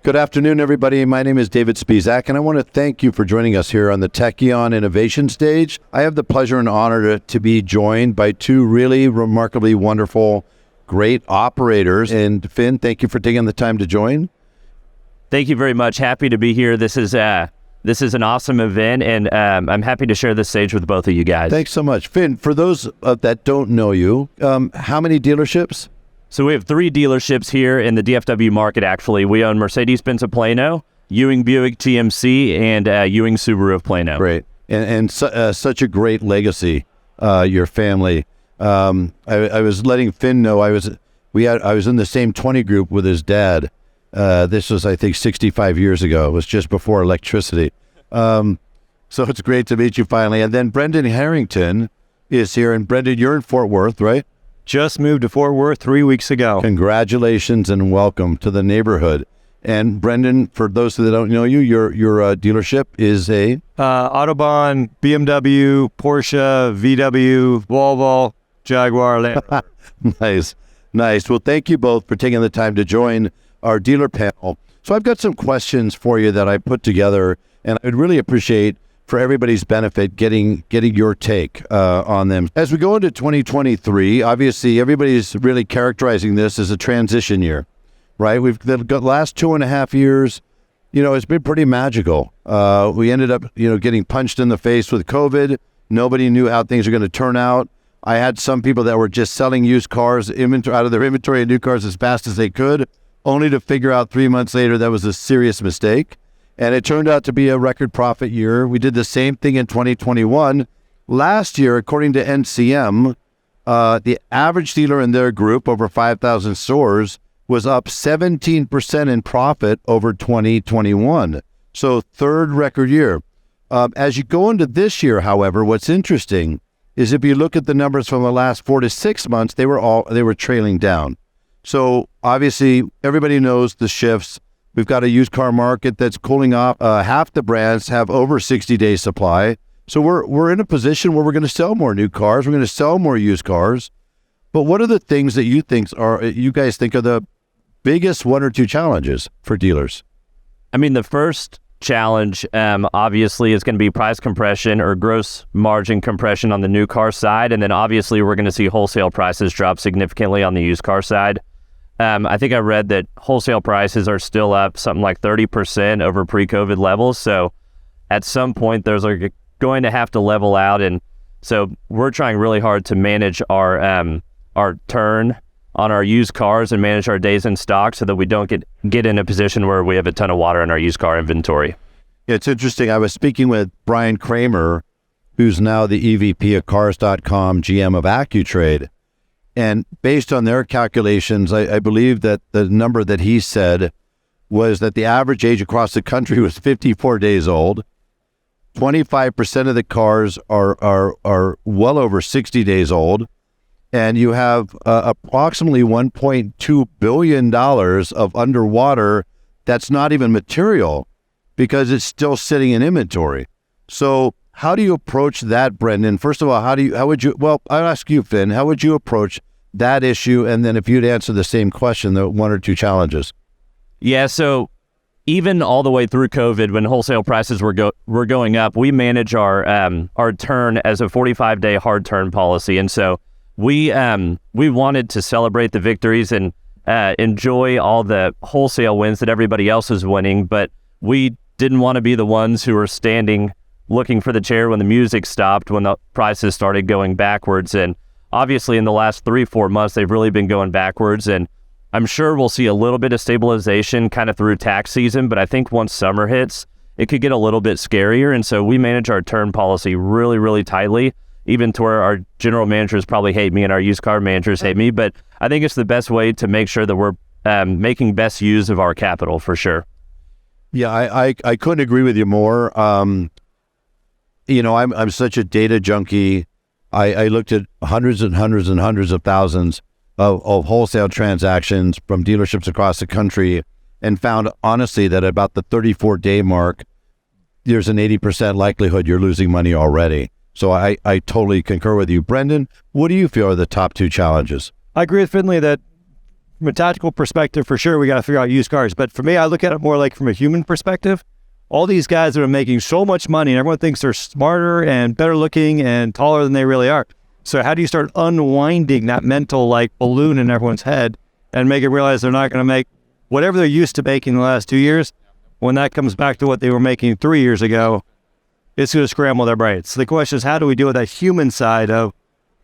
Good afternoon, everybody. My name is David Spisak, and I want to thank you for joining us here on the Tekion Innovation Stage. I have the pleasure and honor to be joined by two really remarkably wonderful, great operators. And Finn, thank you for taking the time to join. Thank you very much. Happy to be here. This is an awesome event, and I'm happy to share this stage with both of you guys. Thanks so much. Finn, for those that don't know you, how many dealerships? So we have 3 dealerships here in the DFW market, actually. We own Mercedes-Benz of Plano, Ewing Buick GMC, and Ewing Subaru of Plano. Great. And such a great legacy, your family. I was letting Finn know I was in the same 20 group with his dad. This was, I think, 65 years ago. It was just before electricity. So it's great to meet you finally. And then Brendan Harrington is here. And Brendan, you're in Fort Worth, right? Just moved to Fort Worth 3 weeks ago. Congratulations and welcome to the neighborhood. And Brendan, for those that don't know you, your dealership is a? Autobahn, BMW, Porsche, VW, Volvo, Jaguar, Land Rover. Nice. Well, thank you both for taking the time to join our dealer panel. So I've got some questions for you that I put together, and I'd really appreciate, for everybody's benefit, getting your take on them. As we go into 2023, obviously everybody's really characterizing this as a transition year, right? We've got the last 2.5 years, it's been pretty magical. We ended up, getting punched in the face with COVID. Nobody knew how things are going to turn out. I had some people that were just selling used cars out of their inventory of new cars as fast as they could, only to figure out 3 months later that was a serious mistake. And it turned out to be a record profit year. We did the same thing in 2021. Last year, according to NCM, the average dealer in their group, over 5,000 stores, was up 17% in profit over 2021. So third record year. As you go into this year, however, what's interesting is if you look at the numbers from the last 4 to 6 months, they were trailing down. So obviously, everybody knows the shifts. We've got a used car market that's cooling off. Half the brands have over 60-day supply. So we're in a position where we're going to sell more new cars. We're going to sell more used cars. But what are the things that you guys think are the biggest 1 or 2 challenges for dealers? I mean, the first challenge, obviously, is going to be price compression or gross margin compression on the new car side. And then obviously, we're going to see wholesale prices drop significantly on the used car side. I think I read that wholesale prices are still up something like 30% over pre-COVID levels. So at some point, those are going to have to level out. And so we're trying really hard to manage our turn on our used cars and manage our days in stock so that we don't get in a position where we have a ton of water in our used car inventory. It's interesting. I was speaking with Brian Kramer, who's now the EVP of Cars.com, GM of AccuTrade. And based on their calculations, I believe that the number that he said was that the average age across the country was 54 days old. 25% of the cars are well over 60 days old. And you have approximately $1.2 billion of underwater that's not even material because it's still sitting in inventory. So how do you approach that, Brendan? First of all, I'll ask you, Finn, how would you approach that issue? And then if you'd answer the same question, the 1 or 2 challenges. Yeah, so even all the way through COVID, when wholesale prices were going up, we manage our turn as a 45-day hard turn policy. And so we wanted to celebrate the victories and enjoy all the wholesale wins that everybody else is winning, but we didn't want to be the ones who were standing looking for the chair when the music stopped, when the prices started going backwards. And obviously in the last 3-4 months, they've really been going backwards. And I'm sure we'll see a little bit of stabilization kind of through tax season, but I think once summer hits, it could get a little bit scarier. And so we manage our turn policy really, really tightly, even to where our general managers probably hate me and our used car managers hate me. But I think it's the best way to make sure that we're making best use of our capital for sure. Yeah, I couldn't agree with you more. I'm such a data junkie. I looked at hundreds and hundreds and hundreds of thousands of wholesale transactions from dealerships across the country and found, honestly, that about the 34-day mark, there's an 80% likelihood you're losing money already. So I totally concur with you. Brendan, what do you feel are the top 2 challenges? I agree with Finley that from a tactical perspective, for sure, we got to figure out used cars. But for me, I look at it more like from a human perspective. All these guys that are making so much money and everyone thinks they're smarter and better looking and taller than they really are. So how do you start unwinding that mental like balloon in everyone's head and make it realize they're not going to make whatever they're used to making the last 2 years? When that comes back to what they were making 3 years ago, it's going to scramble their brains. So the question is, how do we deal with that human side of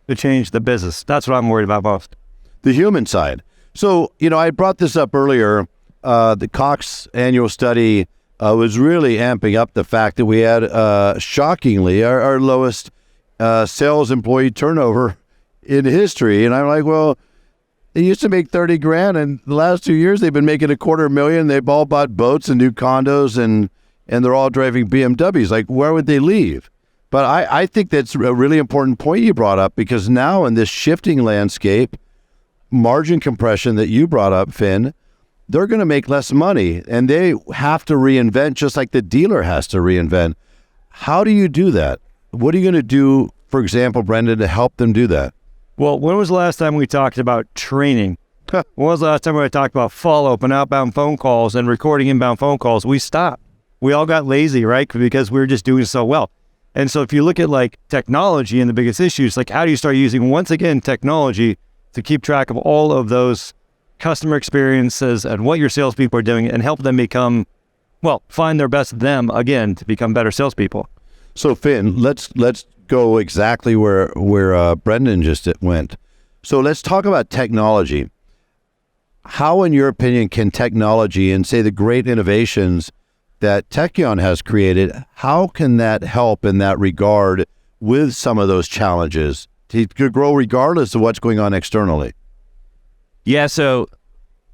to change the business? That's what I'm worried about most. The human side. So, I brought this up earlier. The Cox annual study was really amping up the fact that we had, shockingly, our lowest sales employee turnover in history. And I'm like, well, they used to make 30 grand, and the last 2 years they've been making $250,000. They've all bought boats and new condos, and they're all driving BMWs. Like, where would they leave? But I think that's a really important point you brought up, because now in this shifting landscape, margin compression that you brought up, Finn, they're going to make less money, and they have to reinvent just like the dealer has to reinvent. How do you do that? What are you going to do, for example, Brendan, to help them do that? Well, when was the last time we talked about training? When was the last time we talked about follow-up and outbound phone calls and recording inbound phone calls? We stopped. We all got lazy, right? Because we were just doing so well. And so if you look at like technology and the biggest issues, like how do you start using, once again, technology to keep track of all of those customer experiences and what your salespeople are doing and help them become, well, find their best them again to become better salespeople. So Finn, let's go exactly where Brendan just went. So let's talk about technology. How, in your opinion, can technology and say the great innovations that Tekion has created, how can that help in that regard with some of those challenges to grow regardless of what's going on externally? Yeah, so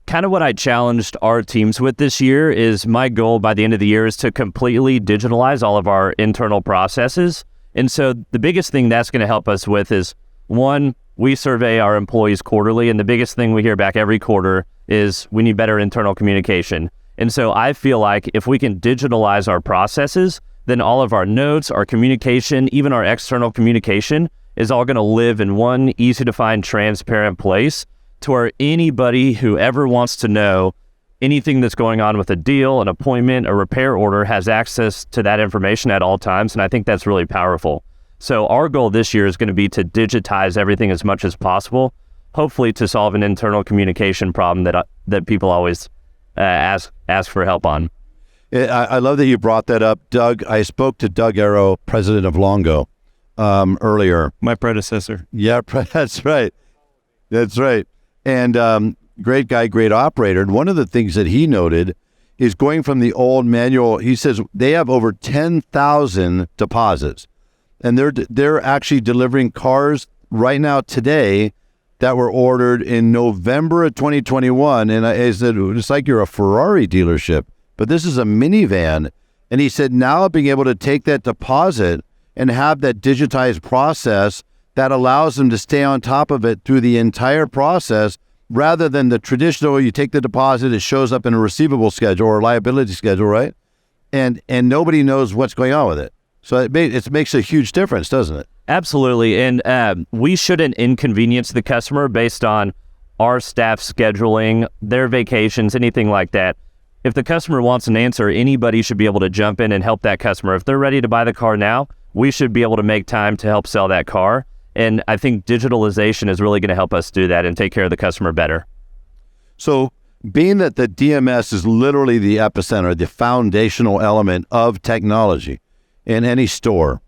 kind of what I challenged our teams with this year is my goal by the end of the year is to completely digitalize all of our internal processes. And so the biggest thing that's going to help us with is, one, we survey our employees quarterly, and the biggest thing we hear back every quarter is we need better internal communication. And so I feel like if we can digitalize our processes, then all of our notes, our communication, even our external communication is all going to live in one easy to find, transparent place to where anybody who ever wants to know anything that's going on with a deal, an appointment, a repair order has access to that information at all times. And I think that's really powerful. So our goal this year is going to be to digitize everything as much as possible, hopefully to solve an internal communication problem that people always ask for help on. I love that you brought that up, Doug. I spoke to Doug Arrow, president of Longo, earlier. My predecessor. Yeah, that's right. That's right. And great guy, great operator. And one of the things that he noted is going from the old manual. He says they have over 10,000 deposits, and they're actually delivering cars right now today that were ordered in November of 2021. And I said, it's like you're a Ferrari dealership, but this is a minivan. And he said, now being able to take that deposit and have that digitized process that allows them to stay on top of it through the entire process, rather than the traditional, you take the deposit, it shows up in a receivable schedule or a liability schedule, right? And nobody knows what's going on with it. So it makes a huge difference, doesn't it? Absolutely. And we shouldn't inconvenience the customer based on our staff scheduling, their vacations, anything like that. If the customer wants an answer, anybody should be able to jump in and help that customer. If they're ready to buy the car now, we should be able to make time to help sell that car. And I think digitalization is really going to help us do that and take care of the customer better. So being that the DMS is literally the epicenter, the foundational element of technology in any store,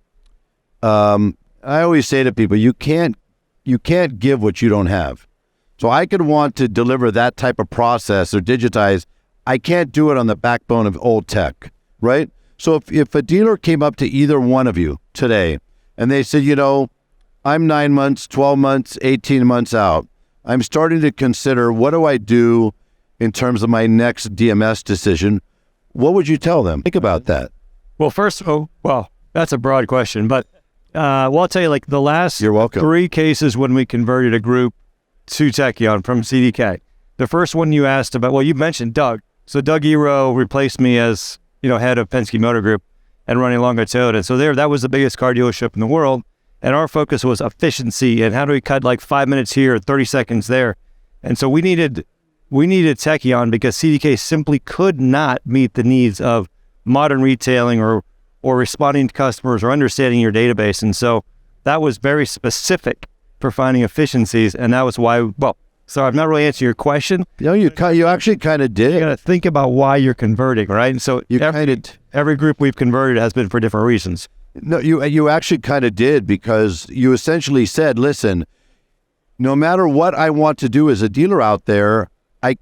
I always say to people, you can't give what you don't have. So I could want to deliver that type of process or digitize. I can't do it on the backbone of old tech, right? So if a dealer came up to either one of you today and they said, I'm 9 months, 12 months, 18 months out, I'm starting to consider, what do I do in terms of my next DMS decision? What would you tell them? Think about that. Well, that's a broad question, but I'll tell you, like the last You're welcome. 3 cases when we converted a group to Tekion from CDK. The first one you asked about, well, you mentioned Doug. So Doug Ero replaced me as, head of Penske Motor Group and running Longo Toyota. So that was the biggest car dealership in the world. And our focus was efficiency and how do we cut like 5 minutes here, 30 seconds there. And so we needed we needed Tekion because CDK simply could not meet the needs of modern retailing or responding to customers or understanding your database. And so that was very specific for finding efficiencies. And that was why, I'm not really answering your question. No, you actually kind of did. You got to think about why you're converting, right? And so every group we've converted has been for different reasons. No, you actually kind of did, because you essentially said, listen, no matter what I want to do as a dealer out there, I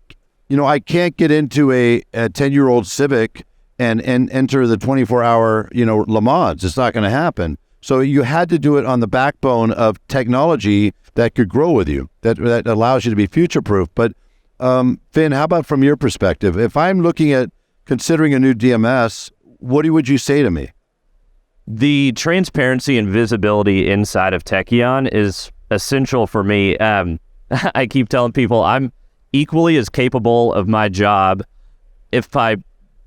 can't get into a 10-year-old Civic and enter the 24-hour, Le Mans. It's not going to happen. So you had to do it on the backbone of technology that could grow with you, that allows you to be future-proof. But Finn, how about from your perspective? If I'm looking at considering a new DMS, what would you say to me? The transparency and visibility inside of Tekion is essential for me. I keep telling people I'm equally as capable of my job if I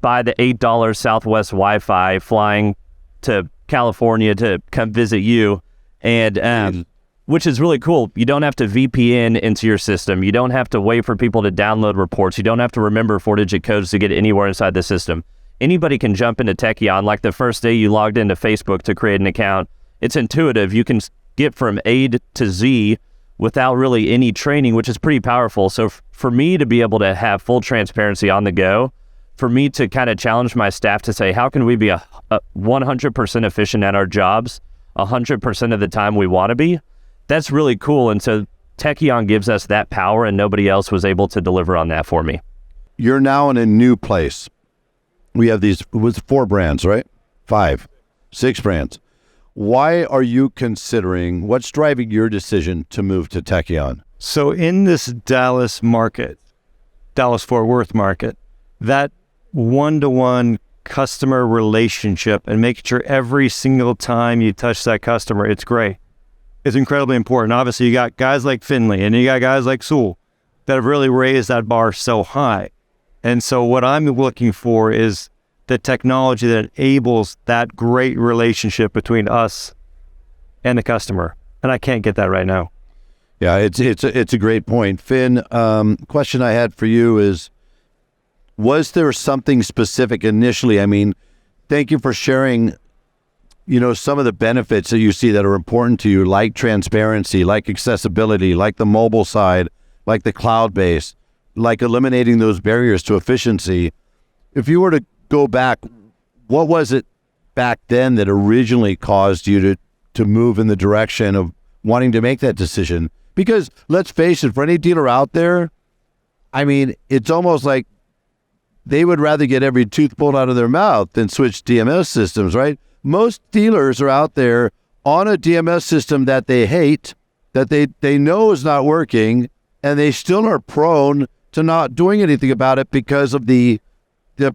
buy the $8 Southwest Wi-Fi flying to California to come visit you, and which is really cool. You don't have to VPN into your system. You don't have to wait for people to download reports. You don't have to remember 4-digit codes to get anywhere inside the system. Anybody can jump into Tekion. Like the first day you logged into Facebook to create an account, it's intuitive. You can get from A to Z without really any training, which is pretty powerful. So for me to be able to have full transparency on the go, for me to kind of challenge my staff to say, how can we be a 100% efficient at our jobs 100% of the time we want to be, that's really cool. And so Tekion gives us that power, and nobody else was able to deliver on that for me. You're now in a new place. We have these 4 brands, right? 5, 6 brands. Why are you considering, what's driving your decision to move to Tekion? So in this Dallas-Fort Worth market, that one-to-one customer relationship and making sure every single time you touch that customer, it's great. It's incredibly important. Obviously, you got guys like Finley and you got guys like Sewell that have really raised that bar so high. And so what I'm looking for is the technology that enables that great relationship between us and the customer. And I can't get that right now. Yeah, it's a great point. Finn, question I had for you is, was there something specific initially? I mean, thank you for sharing, some of the benefits that you see that are important to you, like transparency, like accessibility, like the mobile side, like the cloud-based, like eliminating those barriers to efficiency. If you were to go back, what was it back then that originally caused you to move in the direction of wanting to make that decision? Because let's face it, for any dealer out there, I mean, it's almost like they would rather get every tooth pulled out of their mouth than switch DMS systems, right? Most dealers are out there on a DMS system that they hate, that they know is not working, and they still are prone to not doing anything about it because of the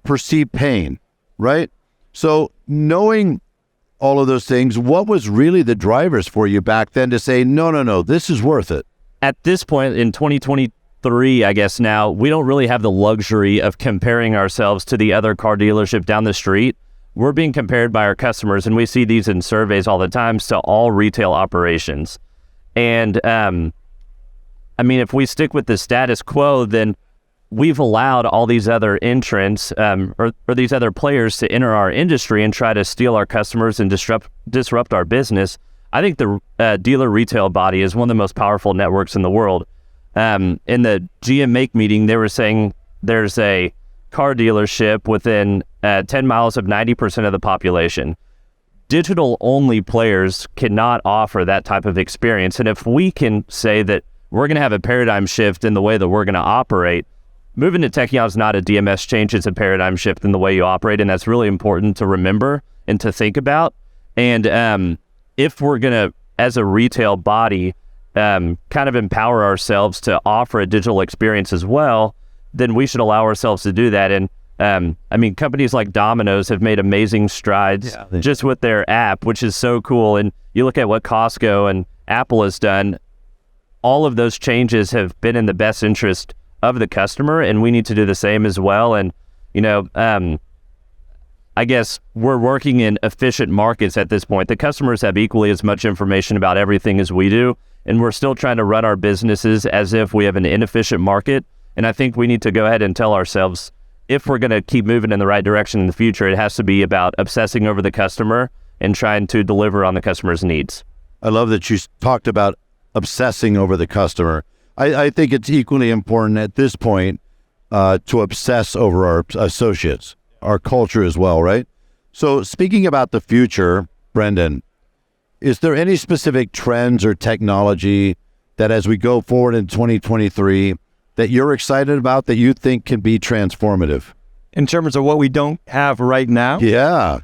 perceived pain, right? So knowing all of those things, what was really the drivers for you back then to say, no, this is worth it? At this point in 2023, I guess now, we don't really have the luxury of comparing ourselves to the other car dealership down the street. We're being compared by our customers, and we see these in surveys all the time, to all retail operations. And if we stick with the status quo, then we've allowed all these other entrants or these other players to enter our industry and try to steal our customers and disrupt our business. I think the dealer retail body is one of the most powerful networks in the world. In the GM Make meeting, they were saying there's a car dealership within 10 miles of 90% of the population. Digital-only players cannot offer that type of experience. And if we can say that we're going to have a paradigm shift in the way that we're going to operate, moving to Tekion is not a DMS change, it's a paradigm shift in the way you operate, and that's really important to remember and to think about. And if we're going to, as a retail body, kind of empower ourselves to offer a digital experience as well, then we should allow ourselves to do that. And companies like Domino's have made amazing strides just with their app, which is so cool. And you look at what Costco and Apple has done, all of those changes have been in the best interest of the customer, and we need to do the same as well. And, I guess we're working in efficient markets at this point. The customers have equally as much information about everything as we do, and we're still trying to run our businesses as if we have an inefficient market And I think we need to go ahead and tell ourselves, if we're going to keep moving in the right direction in the future, it has to be about obsessing over the customer and trying to deliver on the customer's needs. I love that you talked about obsessing over the customer. I think it's equally important at this point to obsess over our associates, our culture as well, right? So speaking about the future, Brendan, is there any specific trends or technology that as we go forward in 2023 that you're excited about that you think can be transformative? In terms of what we don't have right now? Yeah.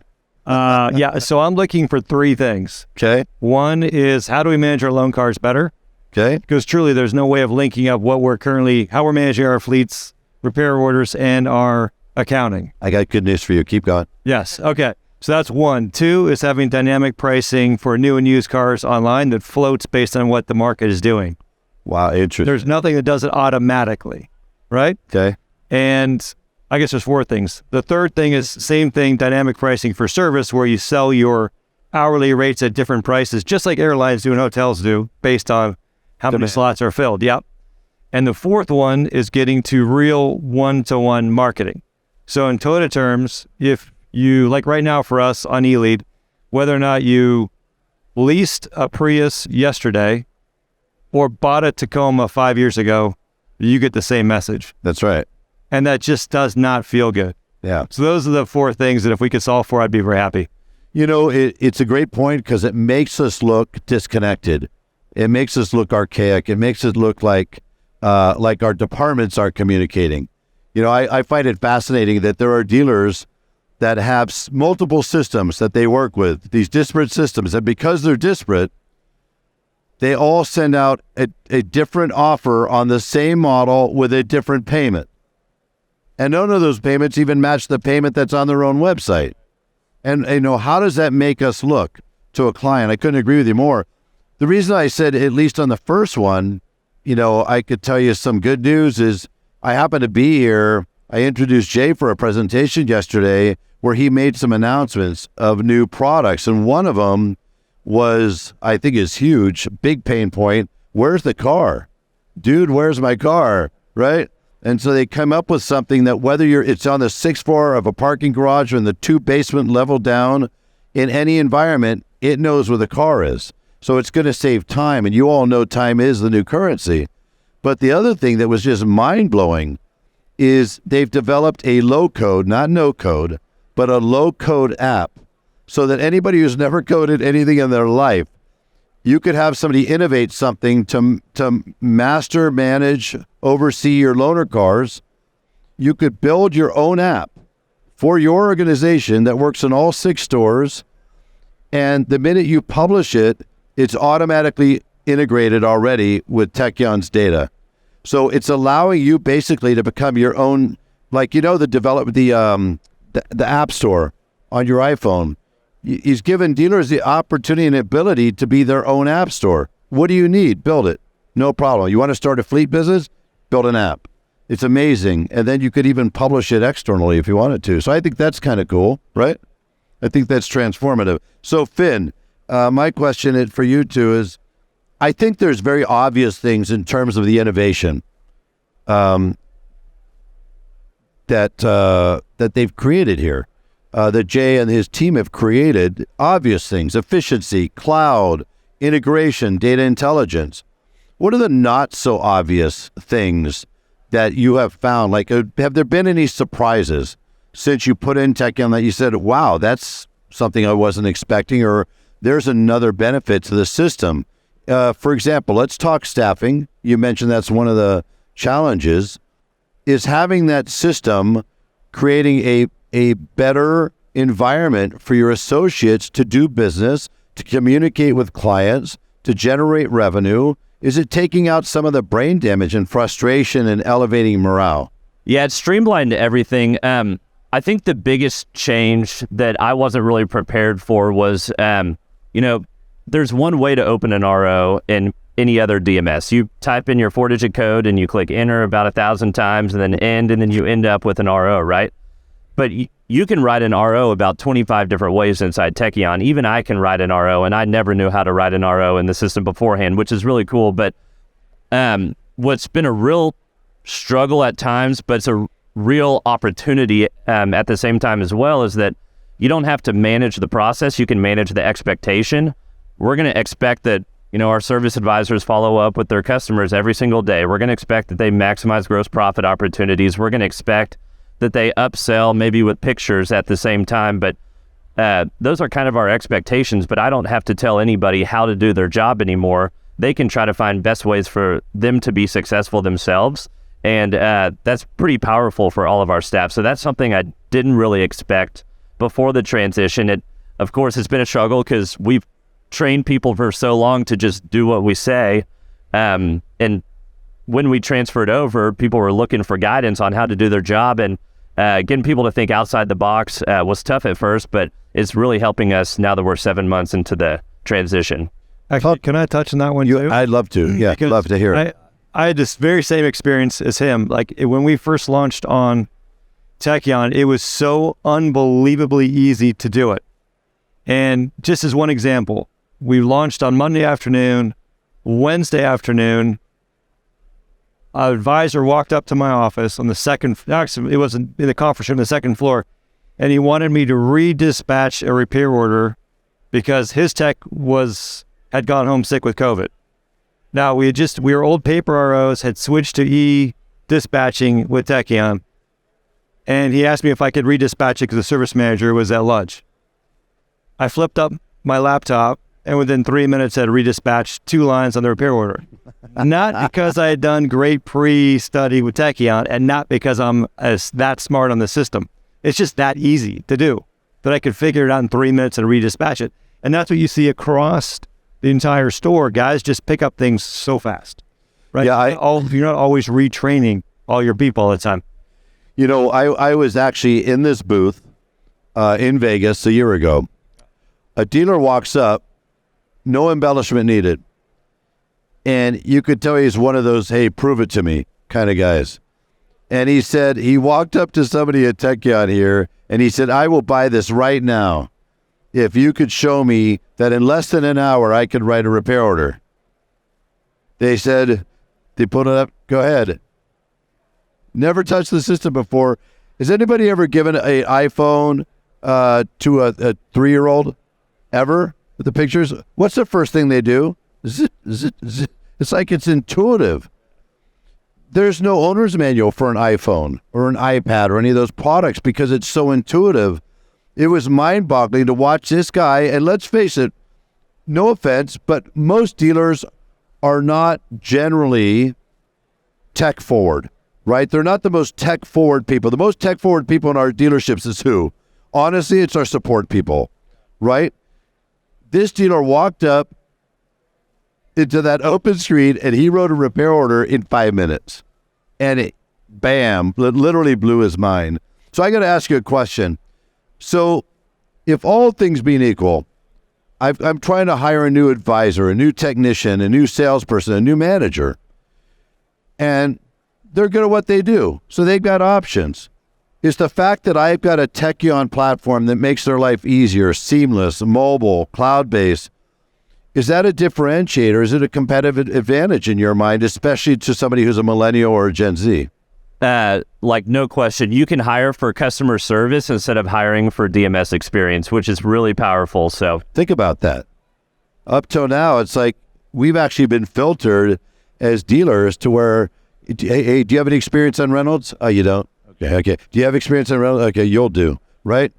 So I'm looking for three things. Okay. One is, how do we manage our loan cars better? Okay. Because truly there's no way of linking up how we're managing our fleets, repair orders, and our accounting. I got good news for you. Keep going. Yes. Okay. So that's one. Two is having dynamic pricing for new and used cars online that floats based on what the market is doing. Wow. Interesting. There's nothing that does it automatically, right? Okay. And I guess there's four things. The third thing is same thing, dynamic pricing for service, where you sell your hourly rates at different prices, just like airlines do and hotels do, based on how many slots are filled. Yep. And the fourth one is getting to real one-to-one marketing. So in Toyota terms, if you, like right now for us on eLead, whether or not you leased a Prius yesterday or bought a Tacoma 5 years ago, you get the same message. That's right. And that just does not feel good. Yeah. So those are the four things that if we could solve for, I'd be very happy. You know, it's a great point because it makes us look disconnected. It makes us look archaic. It makes it look like our departments aren't communicating. You know, I find it fascinating that there are dealers that have multiple systems that they work with, these disparate systems, and because they're disparate, they all send out a different offer on the same model with a different payment. And none of those payments even match the payment that's on their own website. And, you know, how does that make us look to a client? I couldn't agree with you more. The reason I said, at least on the first one, you know, I could tell you some good news is I happen to be here. I introduced Jay for a presentation yesterday where he made some announcements of new products. And one of them was, I think is huge, big pain point. Where's the car? Dude, where's my car? Right? And so they come up with something that whether it's on the 6th floor of a parking garage or in the 2 basement level down, in any environment, it knows where the car is. So it's going to save time. And you all know time is the new currency. But the other thing that was just mind-blowing is they've developed a low-code, not no-code, but a low-code app so that anybody who's never coded anything in their life, you could have somebody innovate something to master, manage, oversee your loaner cars. You could build your own app for your organization that works in all 6 stores. And the minute you publish it, it's automatically integrated already with Tekion's data. So it's allowing you basically to become your own, like, you know, the App Store on your iPhone. He's given dealers the opportunity and ability to be their own app store. What do you need? Build it. No problem. You want to start a fleet business? Build an app. It's amazing. And then you could even publish it externally if you wanted to. So I think that's kind of cool, right? I think that's transformative. So Finn, my question for you two is, I think there's very obvious things in terms of the innovation that they've created here. That Jay and his team have created, obvious things: efficiency, cloud, integration, data intelligence. What are the not so obvious things that you have found? Like, have there been any surprises since you put in Tekion that you said, wow, that's something I wasn't expecting, or there's another benefit to the system? For example, let's talk staffing. You mentioned that's one of the challenges, is having that system creating a better environment for your associates to do business, to communicate with clients, to generate revenue. Is it taking out some of the brain damage and frustration and elevating morale? Yeah, it's streamlined everything. I think the biggest change that I wasn't really prepared for was, there's one way to open an RO in any other DMS. You type in your 4-digit code and you click enter about 1,000 times and then end, and then you end up with an RO, right? But you can write an RO about 25 different ways inside Tekion. Even I can write an RO, and I never knew how to write an RO in the system beforehand, which is really cool. But what's been a real struggle at times, but it's a real opportunity at the same time as well, is that you don't have to manage the process. You can manage the expectation. We're going to expect that, our service advisors follow up with their customers every single day. We're going to expect that they maximize gross profit opportunities. We're going to expect that they upsell maybe with pictures at the same time. But those are kind of our expectations, but I don't have to tell anybody how to do their job anymore. They can try to find best ways for them to be successful themselves. And that's pretty powerful for all of our staff. So that's something I didn't really expect before the transition. It, of course, it's been a struggle because we've trained people for so long to just do what we say. And when we transferred over, people were looking for guidance on how to do their job. And getting people to think outside the box was tough at first, but it's really helping us now that we're 7 months into the transition. Actually, can I touch on that one too? I'd love to. Yeah, Because love to hear it. I had this very same experience as him. Like when we first launched on Tekion, it was so unbelievably easy to do it. And just as one example, we launched on Monday afternoon. Wednesday afternoon, an advisor walked up to my office on the second, actually it wasn't in the conference room, the second floor, and he wanted me to redispatch a repair order because his tech had gone home sick with COVID. Now we were old paper ROs, had switched to e-dispatching with Tekion, and he asked me if I could redispatch it because the service manager was at lunch. I flipped up my laptop and within 3 minutes had redispatched 2 lines on the repair order. Not because I had done great pre-study with Tekion and not because I'm that smart on the system. It's just that easy to do that I could figure it out in 3 minutes and redispatch it. And that's what you see across the entire store. Guys just pick up things so fast, right? Yeah, you're not always retraining all your people all the time. I was actually in this booth in Vegas a year ago. A dealer walks up, no embellishment needed. And you could tell he's one of those, hey, prove it to me kind of guys. And he said, he walked up to somebody at Tekion here, and he said, I will buy this right now if you could show me that in less than an hour I could write a repair order. They said, they put it up, go ahead. Never touched the system before. Has anybody ever given an iPhone to a 3-year-old ever with the pictures? What's the first thing they do? Zip. It's like it's intuitive. There's no owner's manual for an iPhone or an iPad or any of those products because it's so intuitive. It was mind-boggling to watch this guy, and let's face it, no offense, but most dealers are not generally tech-forward, right? They're not the most tech-forward people. The most tech-forward people in our dealerships is who? Honestly, it's our support people, right? This dealer walked up into that open screen and he wrote a repair order in 5 minutes. And it, bam, literally blew his mind. So I got to ask you a question. So if all things being equal, I'm trying to hire a new advisor, a new technician, a new salesperson, a new manager, and they're good at what they do. So they've got options. Is the fact that I've got a Tekion platform that makes their life easier, seamless, mobile, cloud-based, is that a differentiator? Is it a competitive advantage in your mind, especially to somebody who's a millennial or a Gen Z? No question. You can hire for customer service instead of hiring for DMS experience, which is really powerful. So think about that. Up till now, it's like we've actually been filtered as dealers to where, hey, do you have any experience on Reynolds? Oh, you don't? Okay. Do you have experience on Reynolds? Okay, you'll do, right?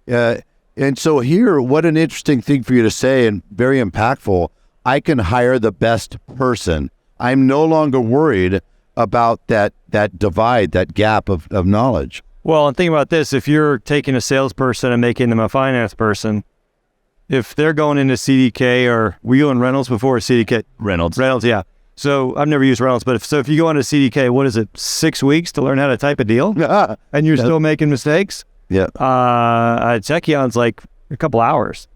And so here, what an interesting thing for you to say and very impactful. I can hire the best person. I'm no longer worried about that divide, that gap of knowledge. Well, and think about this. If you're taking a salesperson and making them a finance person, if they're going into CDK or were you in Reynolds before CDK? Reynolds, yeah. So I've never used Reynolds, but if you go into CDK, what is it, 6 weeks to learn how to type a deal? And you're still making mistakes? Yeah. Tekion's like a couple hours,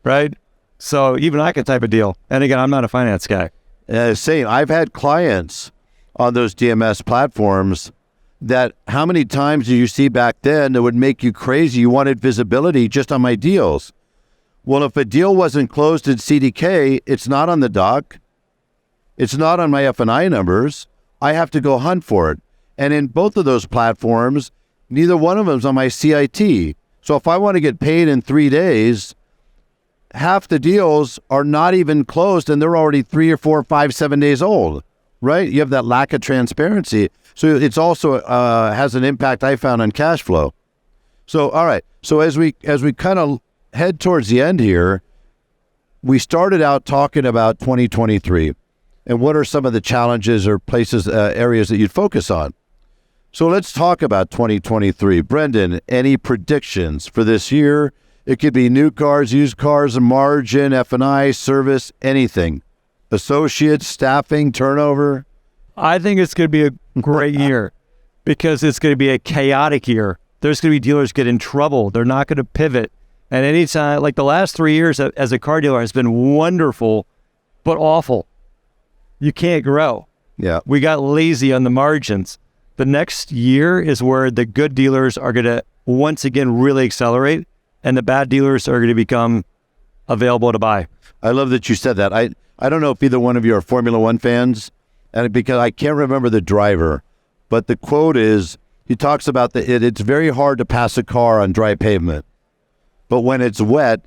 right? So even I can type a deal. And again, I'm not a finance guy. Same. I've had clients on those DMS platforms that how many times did you see back then that would make you crazy? You wanted visibility just on my deals. Well, if a deal wasn't closed in CDK, it's not on the doc. It's not on my F&I numbers. I have to go hunt for it. And in both of those platforms, neither one of them is on my CIT. So if I want to get paid in 3 days, half the deals are not even closed and they're already 3 or 4, 5, 7 days old, right? You have that lack of transparency. So it's also has an impact I found on cash flow. So, all right. So as we kind of head towards the end here, we started out talking about 2023 and what are some of the challenges or places, areas that you'd focus on. So let's talk about 2023. Brendan, any predictions for this year? It could be new cars, used cars, margin, F&I, service, anything. Associates, staffing, turnover. I think it's going to be a great year because it's going to be a chaotic year. There's going to be dealers get in trouble. They're not going to pivot. And anytime, like the last 3 years as a car dealer has been wonderful, but awful. You can't grow. Yeah. We got lazy on the margins. The next year is where the good dealers are going to once again really accelerate and the bad dealers are going to become available to buy. I love that you said that. I don't know if either one of you are Formula One fans, and because I can't remember the driver, but the quote is, he talks about it's very hard to pass a car on dry pavement. But when it's wet,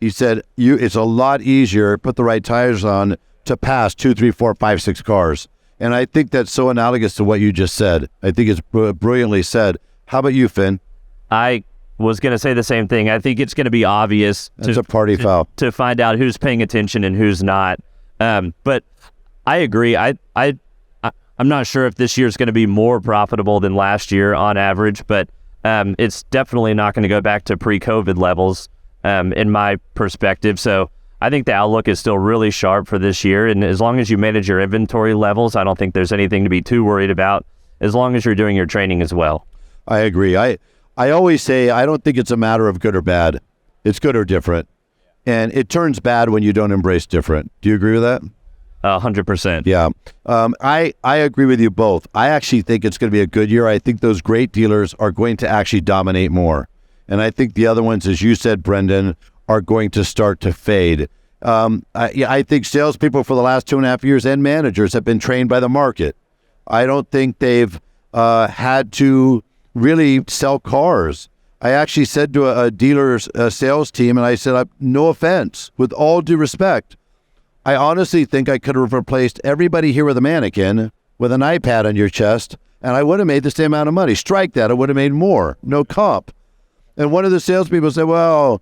he said, it's a lot easier, put the right tires on, to pass 2, 3, 4, 5, 6 cars. And I think that's so analogous to what you just said. I think it's brilliantly said. How about you, Finn? I was going to say the same thing. I think it's going to be obvious That's a party foul. To find out who's paying attention and who's not. But I agree. I'm not sure if this year is going to be more profitable than last year on average, but it's definitely not going to go back to pre-COVID levels in my perspective. So I think the outlook is still really sharp for this year. And as long as you manage your inventory levels, I don't think there's anything to be too worried about as long as you're doing your training as well. I agree. I always say I don't think it's a matter of good or bad. It's good or different. And it turns bad when you don't embrace different. Do you agree with that? 100%. Yeah. I agree with you both. I actually think it's going to be a good year. I think those great dealers are going to actually dominate more. And I think the other ones, as you said, Brendan, are going to start to fade. I think salespeople for the last 2.5 years and managers have been trained by the market. I don't think they've had to really sell cars. I actually said to a dealer's sales team, and I said, no offense, with all due respect, I honestly think I could have replaced everybody here with a mannequin with an iPad on your chest, and I would have made the same amount of money. Strike that, I would have made more. No comp. And one of the salespeople said, well,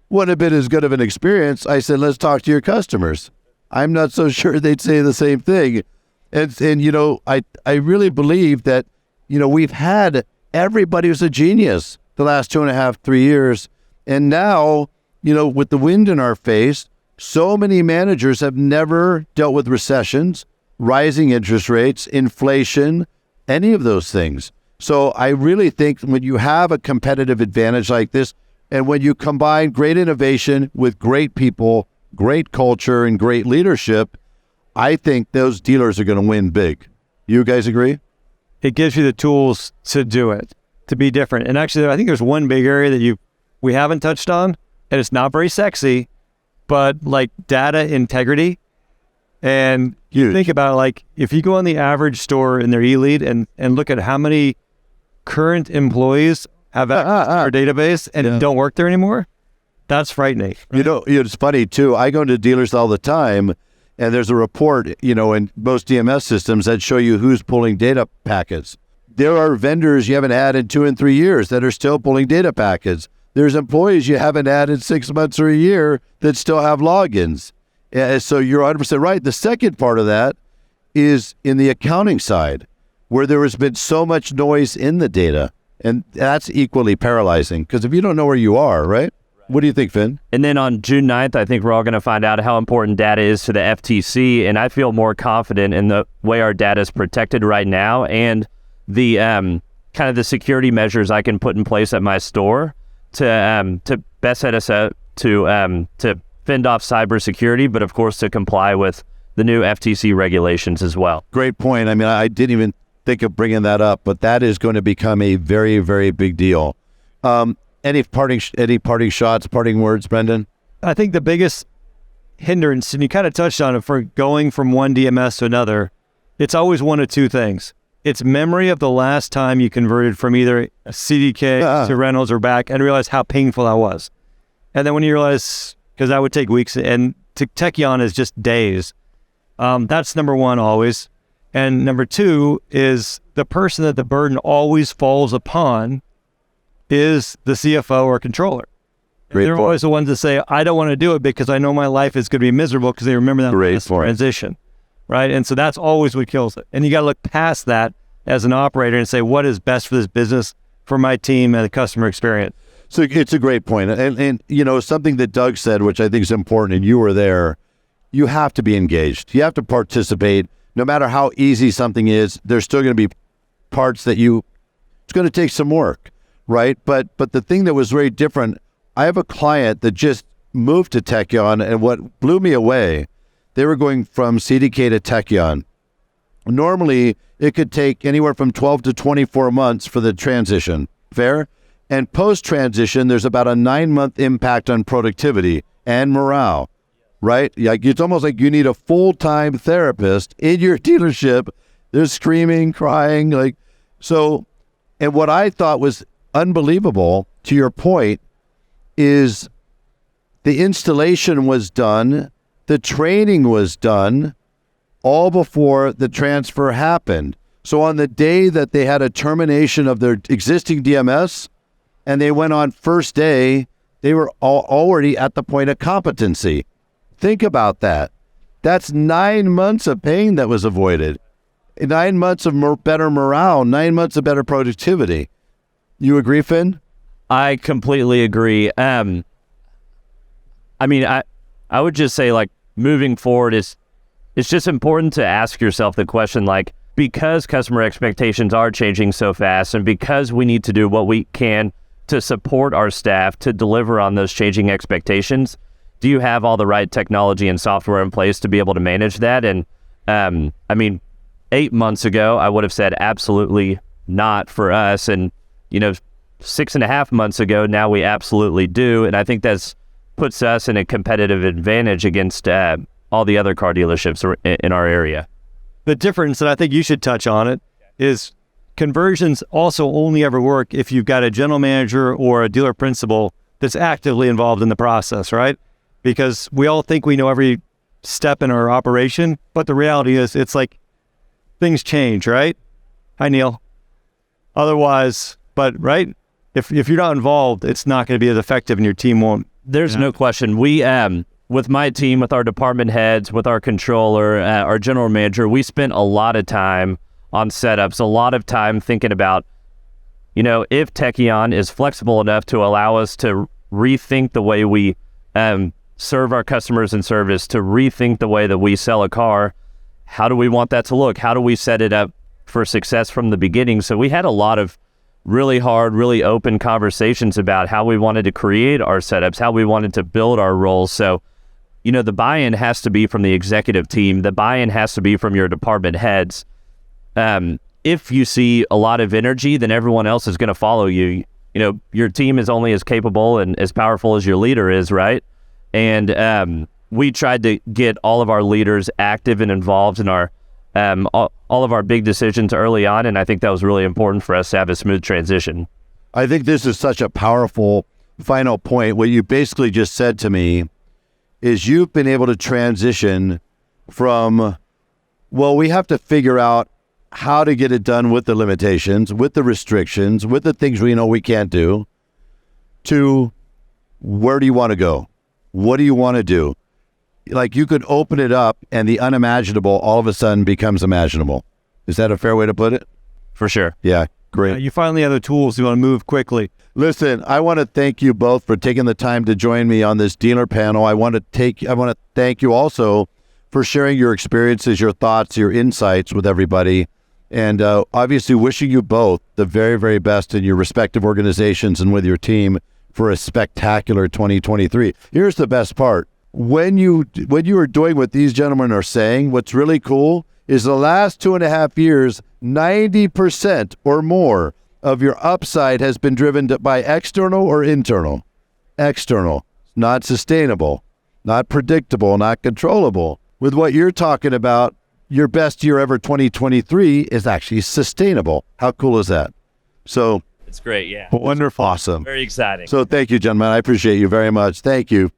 wouldn't have been as good of an experience. I said, let's talk to your customers. I'm not so sure they'd say the same thing. And you know, I really believe that, you know, we've had everybody who's a genius the last 2.5, 3 years. And now, you know, with the wind in our face, so many managers have never dealt with recessions, rising interest rates, inflation, any of those things. So I really think when you have a competitive advantage like this, and when you combine great innovation with great people, great culture, and great leadership, I think those dealers are going to win big. You guys agree? It gives you the tools to do it, to be different. And actually, I think there's one big area that we haven't touched on, and it's not very sexy, but like data integrity. And you think about, like, if you go on the average store in their e-lead and look at how many current employees have access to our database and don't work there anymore, that's frightening. Right? You know, it's funny too. I go to dealers all the time, and there's a report, you know, in most DMS systems that show you who's pulling data packets. There are vendors you haven't had in 2 and 3 years that are still pulling data packets. There's employees you haven't had in 6 months or a year that still have logins. So you're 100% right. The second part of that is in the accounting side, where there has been so much noise in the data. And that's equally paralyzing, because if you don't know where you are, right? What do you think, Finn? And then on June 9th, I think we're all going to find out how important data is to the FTC. And I feel more confident in the way our data is protected right now and the kind of the security measures I can put in place at my store to best set us up to fend off cybersecurity, but of course to comply with the new FTC regulations as well. Great point. I mean, I didn't even think of bringing that up, but that is going to become a very, very big deal. Any parting shots, parting words, Brendan? I think the biggest hindrance, and you kind of touched on it, for going from one DMS to another, it's always one of two things. it's memory of the last time you converted from either a CDK to rentals or back, and realize how painful that was. And then when you realize, because that would take weeks, and Tekion is just days. That's number one always. And number two is the person that the burden always falls upon is the CFO or controller. They're always the ones that say, I don't want to do it because I know my life is going to be miserable, because they remember that last transition, right? And so that's always what kills it. And you got to look past that as an operator and say, what is best for this business, for my team, and the customer experience? So it's a great point. And you know, something that Doug said, which I think is important, and you were there, you have to be engaged. You have to participate. No matter how easy something is, there's still going to be parts that it's going to take some work, right? But the thing that was very different, I have a client that just moved to Tekion, and what blew me away, they were going from CDK to Tekion. Normally, it could take anywhere from 12 to 24 months for the transition. Fair? And post-transition, there's about a 9-month impact on productivity and morale, right? Like, it's almost like you need a full-time therapist in your dealership. They're screaming, crying, like, so. And what I thought was unbelievable, to your point, is the installation was done, the training was done, all before the transfer happened. So on the day that they had a termination of their existing DMS and they went on first day, they were already at the point of competency. Think about that. That's 9 months of pain that was avoided. 9 months of better morale, 9 months of better productivity. You agree, Finn? I completely agree. I mean, I would just say, like, moving forward, it's just important to ask yourself the question, like, because customer expectations are changing so fast, and because we need to do what we can to support our staff to deliver on those changing expectations, do you have all the right technology and software in place to be able to manage that? And I mean, 8 months ago, I would have said absolutely not for us. And, you know, 6.5 months ago, now we absolutely do. And I think that's puts us in a competitive advantage against all the other car dealerships in our area. The difference, and I think you should touch on it, is conversions also only ever work if you've got a general manager or a dealer principal that's actively involved in the process, right? Because we all think we know every step in our operation, but the reality is it's like things change, right? Hi, Neil. Otherwise, but right? If you're not involved, it's not going to be as effective, and your team won't. There's no question. We, with my team, with our department heads, with our controller, our general manager, we spent a lot of time on setups, a lot of time thinking about, you know, if Tekion is flexible enough to allow us to rethink the way we serve our customers and service, to rethink the way that we sell a car, how do we want that to look? How do we set it up for success from the beginning? So we had a lot of really hard, really open conversations about how we wanted to create our setups, how we wanted to build our roles. So, you know, the buy-in has to be from the executive team. The buy-in has to be from your department heads. If you see a lot of energy, then everyone else is going to follow you. You know, your team is only as capable and as powerful as your leader is, right? And we tried to get all of our leaders active and involved in our all of our big decisions early on, and I think that was really important for us to have a smooth transition. I think this is such a powerful final point. What you basically just said to me is you've been able to transition from, well, we have to figure out how to get it done with the limitations, with the restrictions, with the things we know we can't do, to where do you want to go? What do you want to do? Like, you could open it up and the unimaginable all of a sudden becomes imaginable. Is that a fair way to put it? For sure. Yeah, great. You finally have the tools. You want to move quickly. Listen, I want to thank you both for taking the time to join me on this dealer panel. I want to thank you also for sharing your experiences, your thoughts, your insights with everybody. And obviously wishing you both the very, very best in your respective organizations and with your team for a spectacular 2023. Here's the best part. When you are doing what these gentlemen are saying, what's really cool is the last 2.5 years, 90% or more of your upside has been driven by external or internal. External, not sustainable, not predictable, not controllable. With what you're talking about, your best year ever 2023 is actually sustainable. How cool is that? So It's great. Yeah. Wonderful. awesome. Very exciting. So thank you, gentlemen. I appreciate you very much. Thank you.